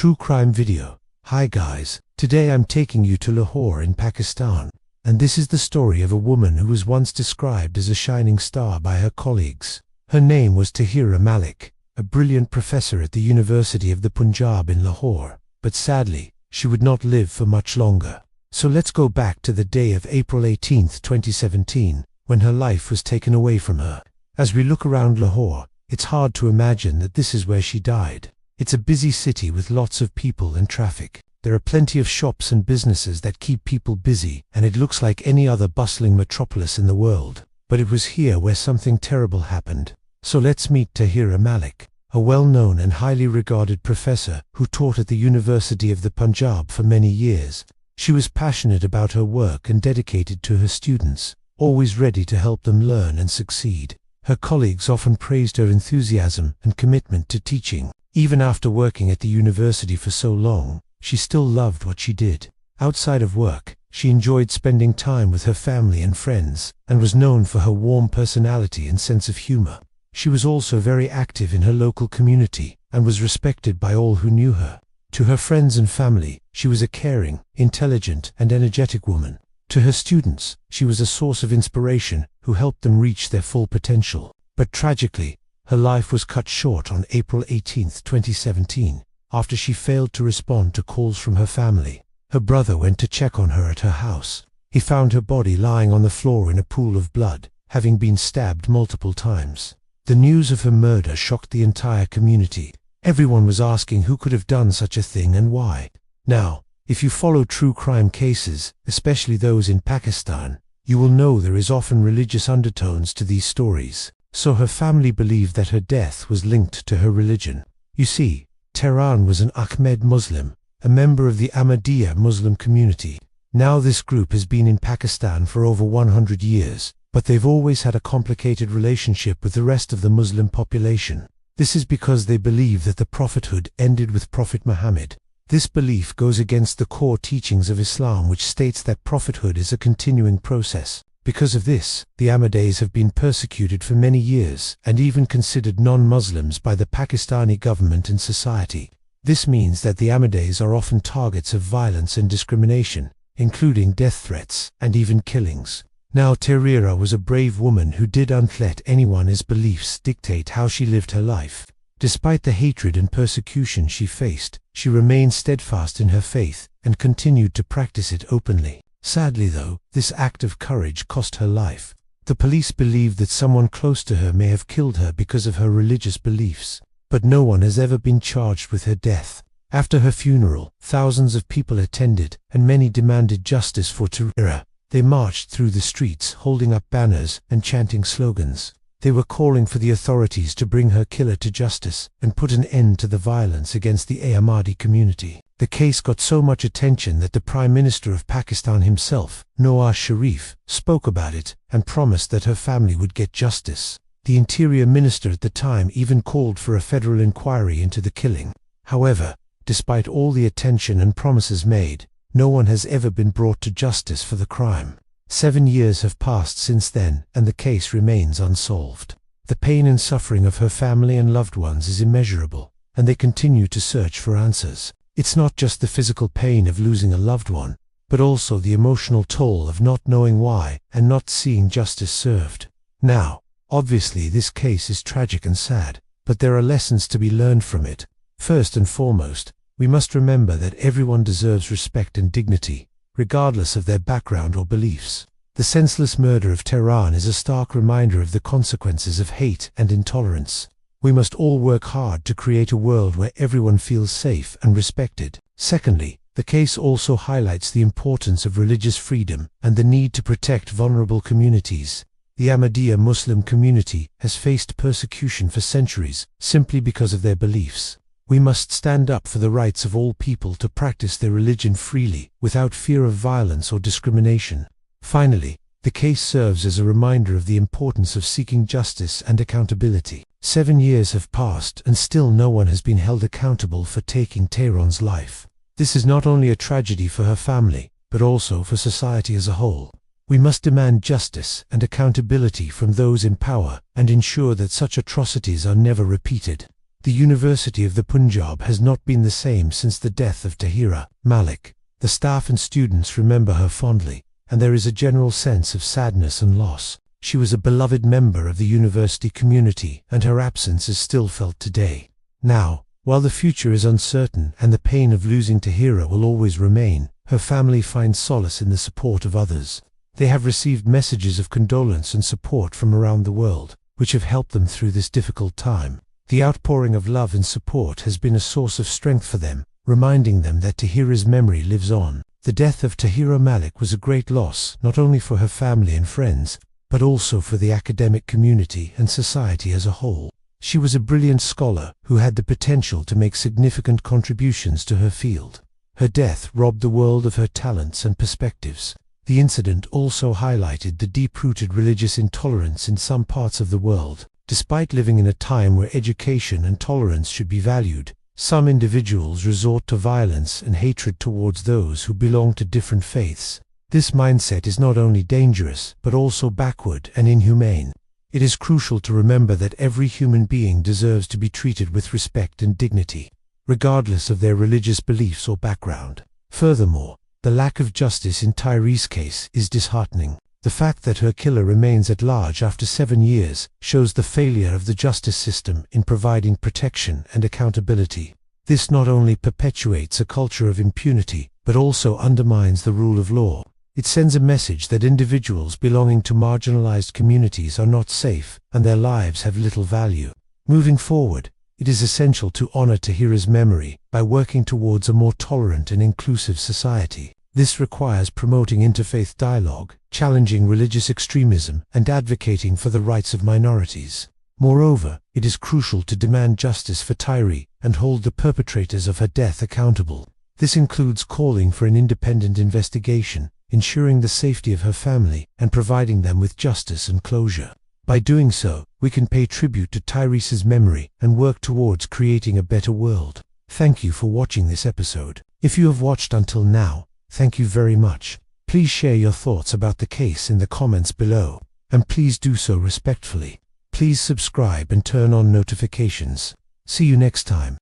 True crime video. Hi guys, today I'm taking you to Lahore in Pakistan, and this is the story of a woman who was once described as a shining star by her colleagues. Her name was Tahira Malik, a brilliant professor at the University of the Punjab in Lahore, but sadly, she would not live for much longer. So let's go back to the day of April 18, 2017, when her life was taken away from her. As we look around Lahore, it's hard to imagine that this is where she died. It's a busy city with lots of people and traffic. There are plenty of shops and businesses that keep people busy, and it looks like any other bustling metropolis in the world. But it was here where something terrible happened. So let's meet Tahira Malik, a well-known and highly regarded professor who taught at the University of the Punjab for many years. She was passionate about her work and dedicated to her students, always ready to help them learn and succeed. Her colleagues often praised her enthusiasm and commitment to teaching. Even after working at the university for so long, she still loved what she did. Outside of work, she enjoyed spending time with her family and friends, and was known for her warm personality and sense of humor. She was also very active in her local community, and was respected by all who knew her. To her friends and family, she was a caring, intelligent, and energetic woman. To her students, she was a source of inspiration who helped them reach their full potential. But tragically, her life was cut short on April 18, 2017, after she failed to respond to calls from her family. Her brother went to check on her at her house. He found her body lying on the floor in a pool of blood, having been stabbed multiple times. The news of her murder shocked the entire community. Everyone was asking who could have done such a thing and why. Now, if you follow true crime cases, especially those in Pakistan, you will know there is often religious undertones to these stories. So her family believed that her death was linked to her religion. You see, Tahira was an Ahmed Muslim, a member of the Ahmadiyya Muslim community. Now this group has been in Pakistan for over 100 years, but they've always had a complicated relationship with the rest of the Muslim population. This is because they believe that the prophethood ended with Prophet Muhammad. This belief goes against the core teachings of Islam, which states that prophethood is a continuing process. Because of this, the Ahmadis have been persecuted for many years and even considered non-Muslims by the Pakistani government and society. This means that the Ahmadis are often targets of violence and discrimination, including death threats and even killings. Now Tahira was a brave woman who didn't let anyone's beliefs dictate how she lived her life. Despite the hatred and persecution she faced, she remained steadfast in her faith and continued to practice it openly. Sadly though, this act of courage cost her life. The police believe that someone close to her may have killed her because of her religious beliefs, but no one has ever been charged with her death. After her funeral, thousands of people attended, and many demanded justice for Tahira. They marched through the streets holding up banners and chanting slogans. They were calling for the authorities to bring her killer to justice and put an end to the violence against the Ahmadi community. The case got so much attention that the Prime Minister of Pakistan himself, Nawaz Sharif, spoke about it and promised that her family would get justice. The Interior Minister at the time even called for a federal inquiry into the killing. However, despite all the attention and promises made, no one has ever been brought to justice for the crime. 7 years have passed since then, and the case remains unsolved. The pain and suffering of her family and loved ones is immeasurable, and they continue to search for answers. It's not just the physical pain of losing a loved one, but also the emotional toll of not knowing why and not seeing justice served. Now, obviously this case is tragic and sad, but there are lessons to be learned from it. First and foremost, we must remember that everyone deserves respect and dignity, regardless of their background or beliefs. The senseless murder of Tahira is a stark reminder of the consequences of hate and intolerance. We must all work hard to create a world where everyone feels safe and respected. Secondly, the case also highlights the importance of religious freedom and the need to protect vulnerable communities. The Ahmadiyya Muslim community has faced persecution for centuries simply because of their beliefs. We must stand up for the rights of all people to practice their religion freely, without fear of violence or discrimination. Finally, the case serves as a reminder of the importance of seeking justice and accountability. 7 years have passed and still no one has been held accountable for taking Tahira's life. This is not only a tragedy for her family, but also for society as a whole. We must demand justice and accountability from those in power and ensure that such atrocities are never repeated. The University of the Punjab has not been the same since the death of Tahira Malik. The staff and students remember her fondly, and there is a general sense of sadness and loss. She was a beloved member of the university community, and her absence is still felt today. Now, while the future is uncertain and the pain of losing Tahira will always remain, her family finds solace in the support of others. They have received messages of condolence and support from around the world, which have helped them through this difficult time. The outpouring of love and support has been a source of strength for them, reminding them that Tahira's memory lives on. The death of Tahira Malik was a great loss, not only for her family and friends, but also for the academic community and society as a whole. She was a brilliant scholar who had the potential to make significant contributions to her field. Her death robbed the world of her talents and perspectives. The incident also highlighted the deep-rooted religious intolerance in some parts of the world. Despite living in a time where education and tolerance should be valued, some individuals resort to violence and hatred towards those who belong to different faiths. This mindset is not only dangerous, but also backward and inhumane. It is crucial to remember that every human being deserves to be treated with respect and dignity, regardless of their religious beliefs or background. Furthermore, the lack of justice in Tahira's case is disheartening. The fact that her killer remains at large after 7 years shows the failure of the justice system in providing protection and accountability. This not only perpetuates a culture of impunity, but also undermines the rule of law. It sends a message that individuals belonging to marginalized communities are not safe and their lives have little value. Moving forward, it is essential to honor Tahira's memory by working towards a more tolerant and inclusive society. This requires promoting interfaith dialogue, challenging religious extremism, and advocating for the rights of minorities. Moreover, it is crucial to demand justice for Tahira and hold the perpetrators of her death accountable. This includes calling for an independent investigation, ensuring the safety of her family, and providing them with justice and closure. By doing so, we can pay tribute to Tahira's memory and work towards creating a better world. Thank you for watching this episode. If you have watched until now, thank you very much. Please share your thoughts about the case in the comments below, and please do so respectfully. Please subscribe and turn on notifications. See you next time.